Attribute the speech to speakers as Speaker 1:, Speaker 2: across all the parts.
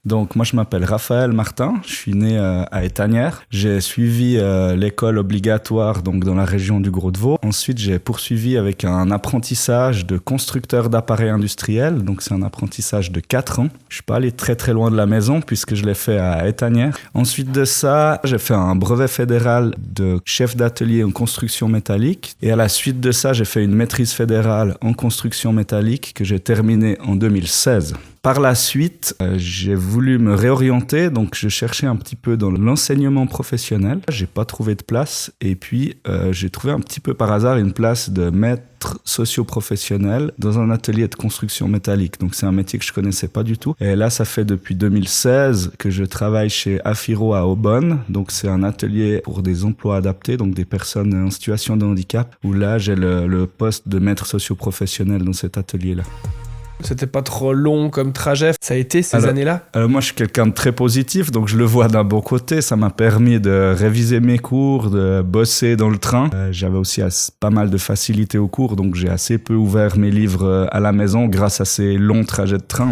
Speaker 1: Donc moi je m'appelle Raphaël Martin, je suis né à Étanières. J'ai suivi l'école obligatoire donc dans la région du Gros-de-Vaud. Ensuite j'ai poursuivi avec un apprentissage de constructeur d'appareils industriels. Donc c'est un apprentissage de 4 ans. Je suis pas allé très très loin de la maison puisque je l'ai fait à Étanières. Ensuite de ça, j'ai fait un brevet fédéral de chef d'atelier en construction métallique. Et à la suite de ça, j'ai fait une maîtrise fédérale en construction métallique que j'ai terminée en 2016. Par la suite, j'ai voulu me réorienter, donc je cherchais un petit peu dans l'enseignement professionnel. J'ai pas trouvé de place et puis j'ai trouvé un petit peu par hasard une place de maître socio-professionnel dans un atelier de construction métallique. Donc c'est un métier que je connaissais pas du tout. Et là, ça fait depuis 2016 que je travaille chez Afiro à Aubonne. Donc c'est un atelier pour des emplois adaptés, donc des personnes en situation de handicap, où là j'ai le poste de maître socio-professionnel dans cet atelier-là.
Speaker 2: C'était pas trop long comme trajet, ça a été ces années-là?
Speaker 1: Moi, je suis quelqu'un de très positif, donc je le vois d'un bon côté. Ça m'a permis de réviser mes cours, de bosser dans le train. J'avais aussi pas mal de facilité aux cours, donc j'ai assez peu ouvert mes livres à la maison grâce à ces longs trajets de train.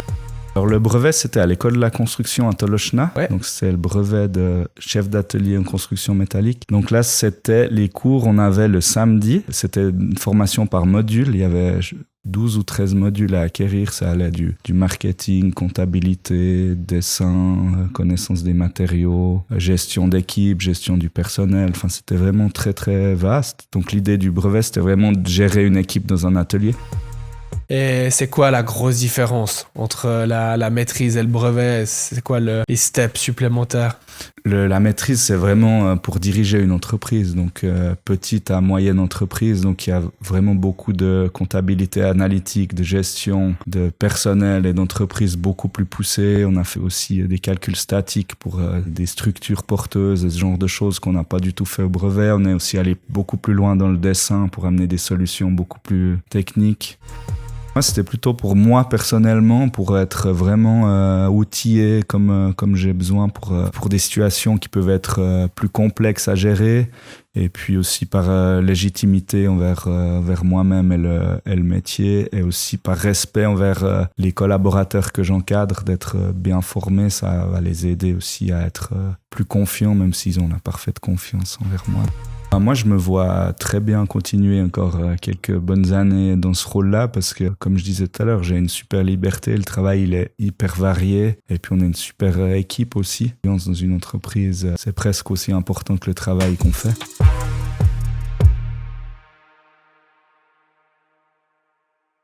Speaker 1: Alors le brevet, c'était à l'école de la construction à Tolochna. Ouais. Donc c'est le brevet de chef d'atelier en construction métallique. Donc là, c'était les cours, on avait le samedi. C'était une formation par module. Il y avait 12 ou 13 modules à acquérir. Ça allait du marketing, comptabilité, dessin, connaissance des matériaux, gestion d'équipe, gestion du personnel. Enfin, c'était vraiment très, très vaste. Donc l'idée du brevet, c'était vraiment de gérer une équipe dans un atelier.
Speaker 2: Et c'est quoi la grosse différence entre la maîtrise et le brevet? C'est quoi les steps supplémentaires?
Speaker 1: La maîtrise, c'est vraiment pour diriger une entreprise, donc petite à moyenne entreprise. Donc il y a vraiment beaucoup de comptabilité analytique, de gestion, de personnel et d'entreprise beaucoup plus poussée. On a fait aussi des calculs statiques pour des structures porteuses et ce genre de choses qu'on n'a pas du tout fait au brevet. On est aussi allé beaucoup plus loin dans le dessin pour amener des solutions beaucoup plus techniques. Moi, c'était plutôt pour moi personnellement, pour être vraiment outillé comme j'ai besoin pour des situations qui peuvent être plus complexes à gérer, et puis aussi par légitimité envers moi-même et le métier, et aussi par respect envers les collaborateurs que j'encadre, d'être bien formés. Ça va les aider aussi à être plus confiants, même s'ils ont la parfaite confiance envers moi. Moi, je me vois très bien continuer encore quelques bonnes années dans ce rôle-là parce que, comme je disais tout à l'heure, j'ai une super liberté, le travail il est hyper varié et puis on a une super équipe aussi. Dans une entreprise, c'est presque aussi important que le travail qu'on fait.